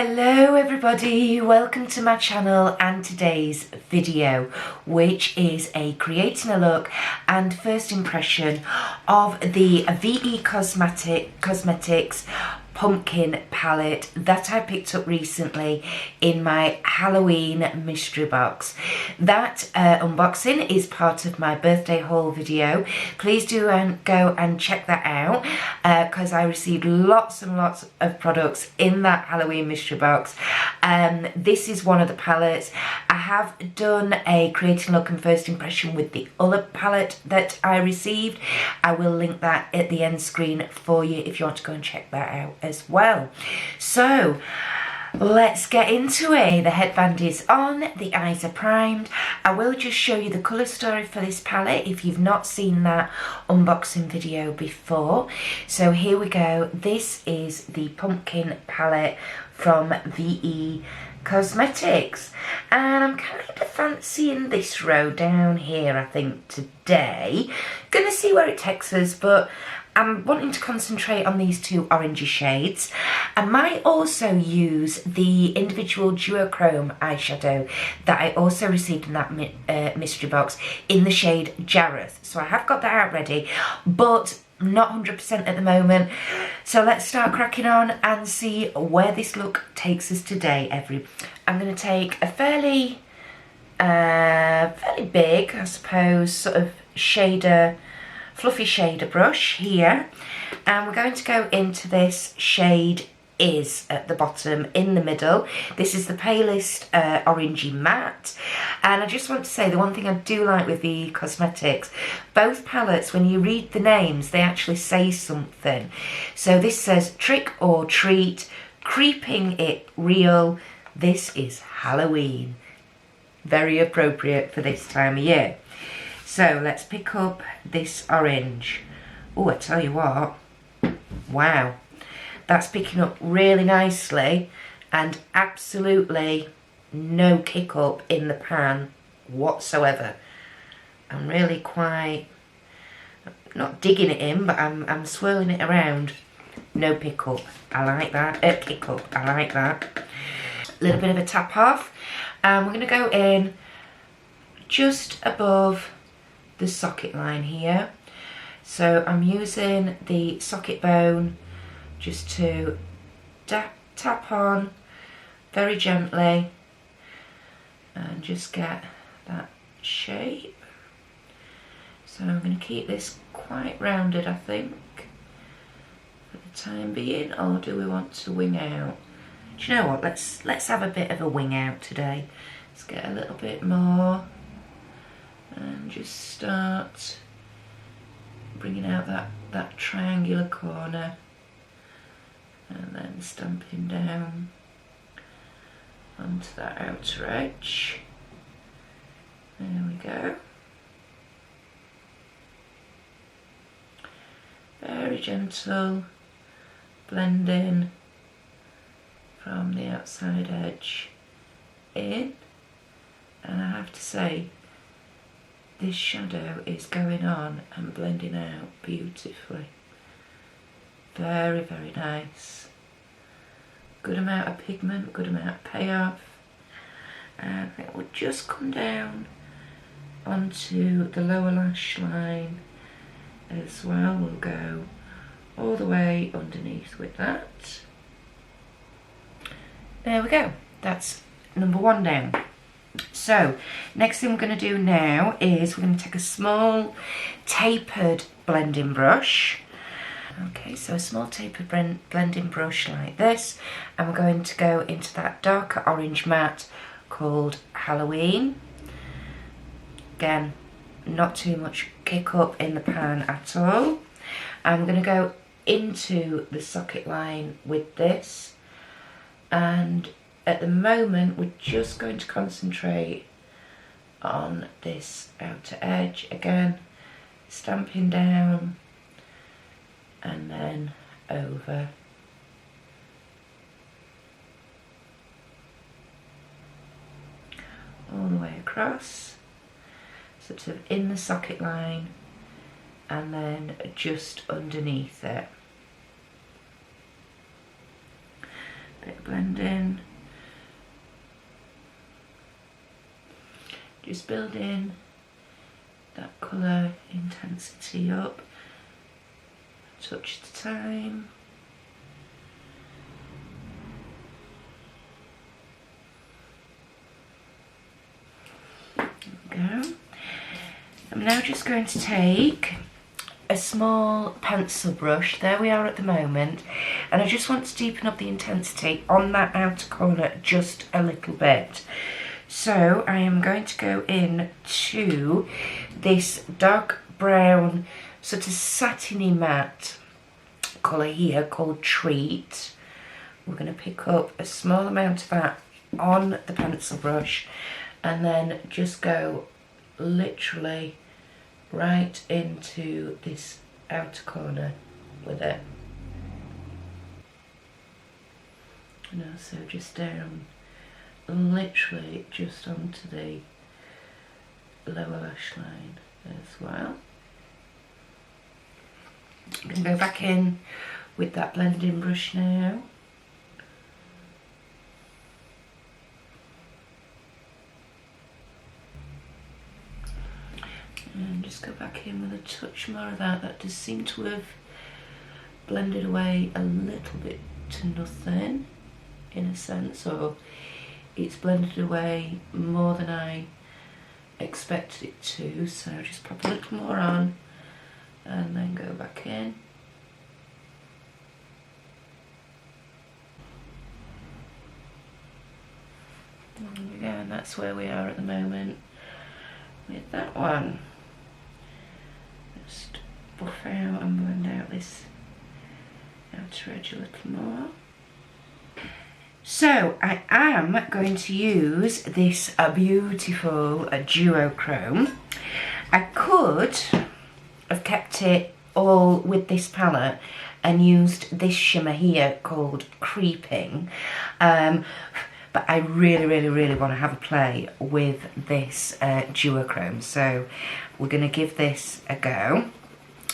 Hello everybody, welcome to my channel and today's video, which is a creating a look and first impression of the VE Cosmetics pumpkin palette that I picked up recently in my Halloween mystery box. That unboxing is part of my birthday haul video. Please do go and check that out because I received lots and lots of products in that Halloween mystery box. This is one of the palettes. I have done a creating look and first impression with the other palette that I received. I will link that at the end screen for you if you want to go and check that out as well. So let's get into it. The headband is on, the eyes are primed. I will just show you the colour story for this palette if you've not seen that unboxing video before. So here we go. This is the pumpkin palette from VE Cosmetics, and I'm kind of fancying this row down here, I think, today. Gonna see where it takes us, but I'm wanting to concentrate on these two orangey shades. I might also use the individual duochrome eyeshadow that I also received in that mystery box in the shade Jareth. So I have got that out ready, but not 100% at the moment. So let's start cracking on and see where this look takes us today, I'm going to take a fairly big, I suppose, sort of fluffy shader brush here, and we're going to go into this shade Is at the bottom in the middle. This is the palest orangey matte, and I just want to say the one thing I do like with the Cosmetics, both palettes, when you read the names, they actually say something. So this says Trick or Treat, Creeping It Real. This is Halloween. Very appropriate for this time of year. So let's pick up this orange. Oh, I tell you what, wow. That's picking up really nicely and absolutely no kick up in the pan whatsoever. I'm really quite, not digging it in, but I'm swirling it around. No pick up. I like that. Kick up. I like that. A little bit of a tap off. And we're going to go in just above the socket line here. So I'm using the socket bone just to tap on very gently and just get that shape. So I'm going to keep this quite rounded, I think, for the time being. Or do we want to wing out? Do you know what? Let's have a bit of a wing out today. Let's get a little bit more and just start bringing out that triangular corner. And then stamping down onto that outer edge. There we go. Very gentle blending from the outside edge in. And I have to say, this shadow is going on and blending out beautifully. Very, very nice. Good amount of pigment, good amount of payoff. And it will just come down onto the lower lash line as well. We'll go all the way underneath with that. There we go. That's number one down. So, next thing we're going to do now is we're going to take a small tapered blending brush. Okay, so a small tapered blending brush like this, and we're going to go into that darker orange matte called Halloween. Again, not too much kick up in the pan at all. I'm going to go into the socket line with this, and at the moment we're just going to concentrate on this outer edge, again stamping down and then over. All the way across, sort of in the socket line and then just underneath it. Bit of blending. Just building that colour intensity up, a touch at a time. There we go. I'm now just going to take a small pencil brush, there we are at the moment, and I just want to deepen up the intensity on that outer corner just a little bit. So I am going to go in to this dark brown sort of satiny matte colour here called Treat. We're going to pick up a small amount of that on the pencil brush and then just go literally right into this outer corner with it. And also just down literally just onto the lower lash line as well. I'm going to go back in with that blending brush now. And just go back in with a touch more of that. That does seem to have blended away a little bit to nothing in a sense, or it's blended away more than I expected it to, so just pop a little more on and then go back in. There we go, and that's where we are at the moment with that one. Just buff out and blend out this outer edge a little more. So I am going to use this beautiful duochrome. I could have kept it all with this palette and used this shimmer here called Creeping, but I really want to have a play with this duochrome, so we're going to give this a go.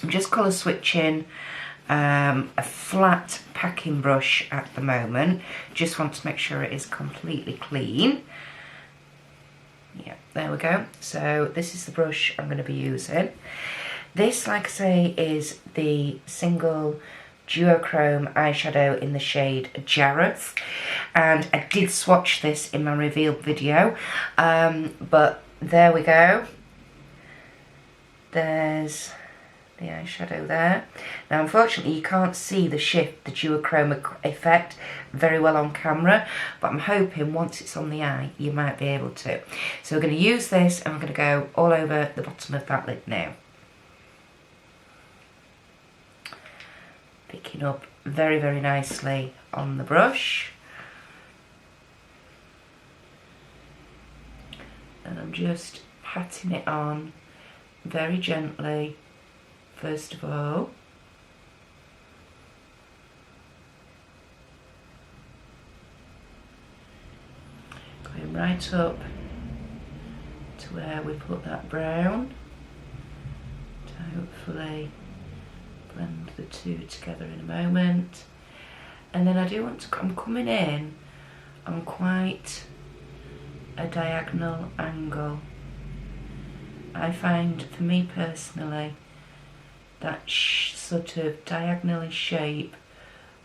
I'm just colour switching a flat packing brush at the moment. Just want to make sure it is completely clean. Yeah, there we go. So this is the brush I'm going to be using. This, like I say, is the single duochrome eyeshadow in the shade Jareth, and I did swatch this in my reveal video, but there we go. There's the eyeshadow there. Now unfortunately you can't see the shift, the duochrome effect very well on camera, but I'm hoping once it's on the eye you might be able to. So we're going to use this and I'm going to go all over the bottom of that lid now. Picking up very nicely on the brush, and I'm just patting it on very gently first of all. Going right up to where we put that brown to hopefully blend the two together in a moment. And then I do want to, I'm coming in on quite a diagonal angle. I find, for me personally, that sort of diagonally shape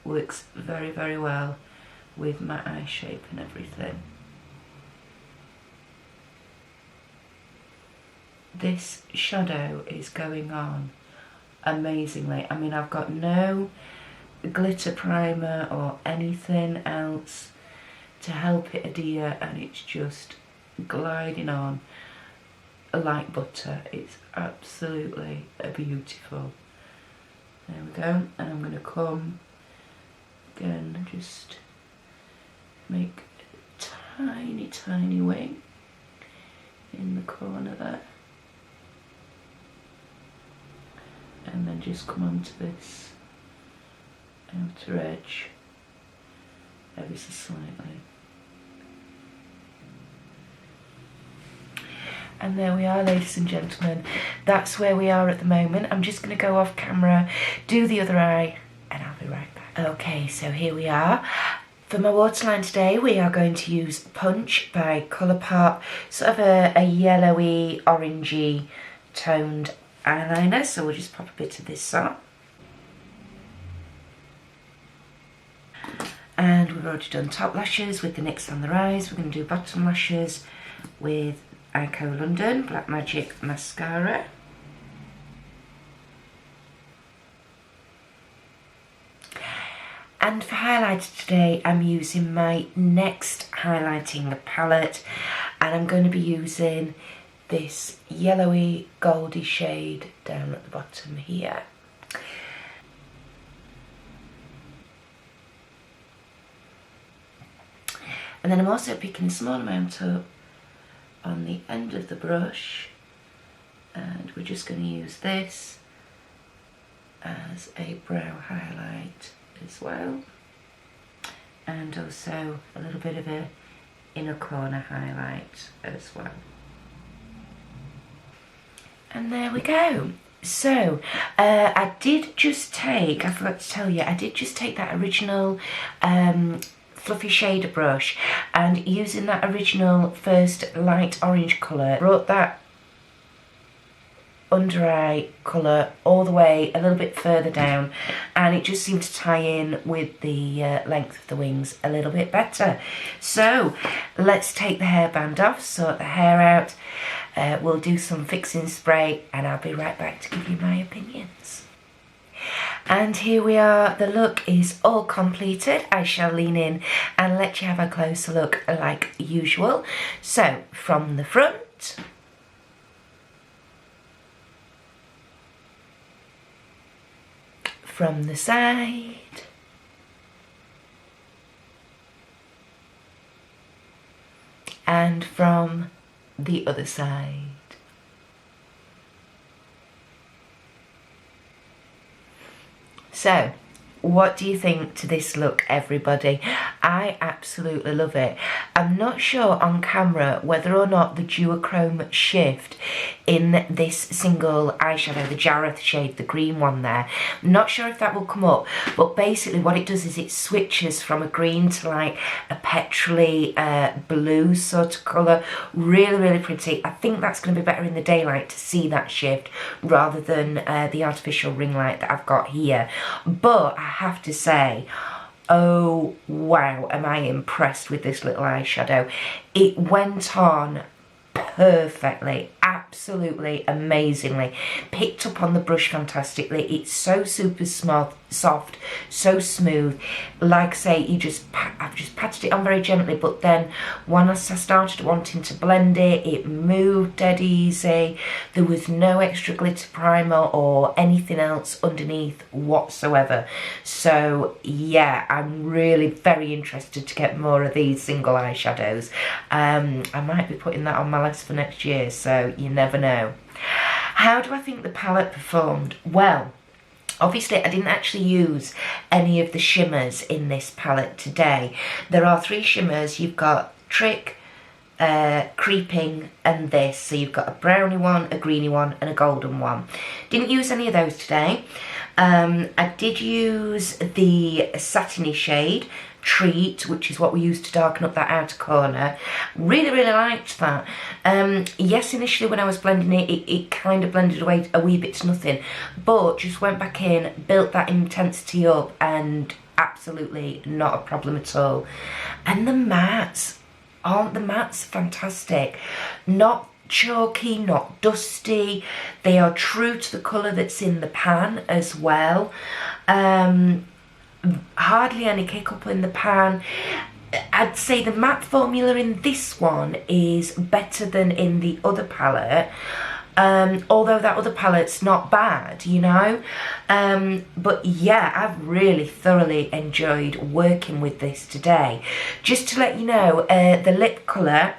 works very well with my eye shape and everything. This shadow is going on amazingly. I mean, I've got no glitter primer or anything else to help it adhere, and it's just gliding on like butter. It's absolutely beautiful. There we go, and I'm going to come again, just make a tiny wing in the corner there, and then just come onto this outer edge ever so slightly. And there we are, ladies and gentlemen. That's where we are at the moment. I'm just going to go off camera, do the other eye, and I'll be right back. Okay, so here we are. For my waterline today, we are going to use Punch by Colourpop, sort of a yellowy, orangey toned eyeliner, so we'll just pop a bit of this on. And we've already done top lashes with the NYX on the Rise. We're going to do bottom lashes with Ico London Black Magic Mascara. And for highlighter today, I'm using my Next highlighting palette, and I'm going to be using this yellowy goldy shade down at the bottom here. And then I'm also picking a small amount up on the end of the brush, and we're just going to use this as a brow highlight as well, and also a little bit of a inner corner highlight as well. And there we go. So I did just take, I forgot to tell you, I did just take that original fluffy shader brush, and using that original first light orange colour, brought that under eye colour all the way a little bit further down, and it just seemed to tie in with the length of the wings a little bit better. So let's take the hairband off, sort the hair out, we'll do some fixing spray, and I'll be right back to give you my opinions. And here we are, the look is all completed. I shall lean in and let you have a closer look like usual. So from the front, from the side, and from the other side. So, what do you think to this look, everybody? I absolutely love it. I'm not sure on camera whether or not the duochrome shift in this single eyeshadow, the Jareth shade, the green one there, I'm not sure if that will come up, but basically what it does is it switches from a green to like a petrol-y blue sort of colour. Really, really pretty. I think that's going to be better in the daylight to see that shift rather than the artificial ring light that I've got here. But I have to say, oh wow, am I impressed with this little eyeshadow. It went on perfectly, absolutely amazingly, picked up on the brush fantastically. It's so super smooth, soft, so smooth. Like I say, I've just patted it on very gently, but then once I started wanting to blend it, it moved dead easy. There was no extra glitter primer or anything else underneath whatsoever. So yeah, I'm really very interested to get more of these single eyeshadows. I might be putting that on my list for next year, so you never know. How do I think the palette performed? Well, obviously I didn't actually use any of the shimmers in this palette today. There are 3 shimmers. You've got Trick, Creeping, and this. So you've got a brownie one, a greeny one, and a golden one. Didn't use any of those today. I did use the satiny shade Treat, which is what we use to darken up that outer corner. Really, really liked that. Yes, initially when I was blending it, it kind of blended away a wee bit to nothing, but just went back in, built that intensity up, and absolutely not a problem at all. And the mattes, aren't the mattes fantastic? Not chalky, not dusty. They are true to the colour that's in the pan as well. Hardly any kick up in the pan. I'd say the matte formula in this one is better than in the other palette, although that other palette's not bad, you know. But yeah, I've really thoroughly enjoyed working with this today. Just to let you know, the lip colour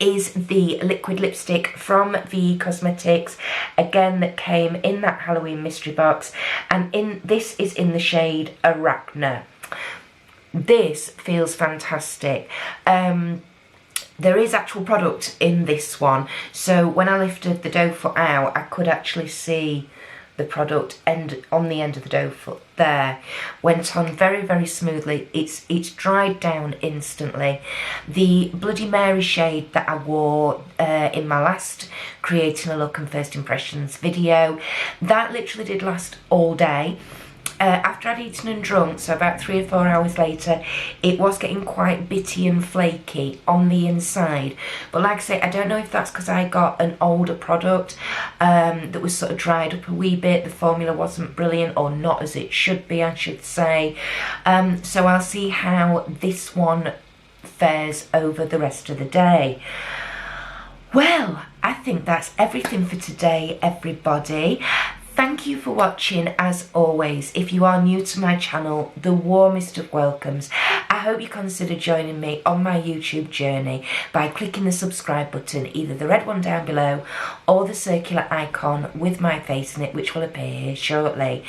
is the liquid lipstick from VE Cosmetics, again that came in that Halloween mystery box, and this is in the shade Arachna. This feels fantastic. There is actual product in this one, so when I lifted the doe foot out, I could actually see the product on the end of the doe foot there. Went on very smoothly. It's dried down instantly. The Bloody Mary shade that I wore in my last Creating a Look and First Impressions video, that literally did last all day. After I'd eaten and drunk, so about 3 or 4 hours later, it was getting quite bitty and flaky on the inside. But like I say, I don't know if that's because I got an older product that was sort of dried up a wee bit. The formula wasn't brilliant, or not as it should be, I should say. So I'll see how this one fares over the rest of the day. Well, I think that's everything for today, everybody. Thank you for watching, as always. If you are new to my channel, the warmest of welcomes. I hope you consider joining me on my YouTube journey by clicking the subscribe button, either the red one down below or the circular icon with my face in it, which will appear here shortly.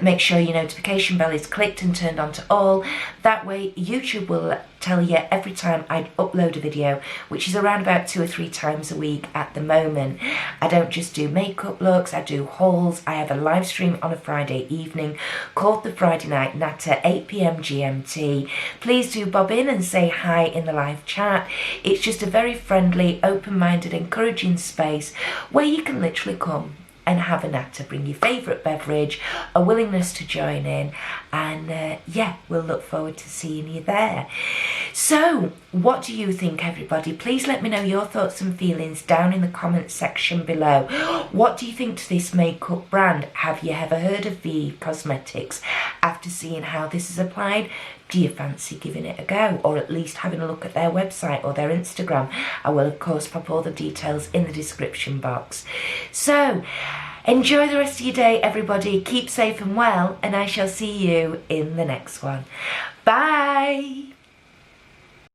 Make sure your notification bell is clicked and turned on to all. That way YouTube will tell you every time I upload a video, which is around about 2 or 3 times a week at the moment. I don't just do makeup looks, I do hauls. I have a live stream on a Friday evening called the Friday Night Natter, 8 PM GMT. Please do bob in and say hi in the live chat. It's just a very friendly, open-minded, encouraging space where you can literally come and have a natter, bring your favourite beverage, a willingness to join in, and yeah, we'll look forward to seeing you there. So, what do you think, everybody? Please let me know your thoughts and feelings down in the comments section below. What do you think to this makeup brand? Have you ever heard of VE Cosmetics? After seeing how this is applied, do you fancy giving it a go, or at least having a look at their website or their Instagram? I will of course pop all the details in the description box. So, enjoy the rest of your day, everybody. Keep safe and well, and I shall see you in the next one. Bye!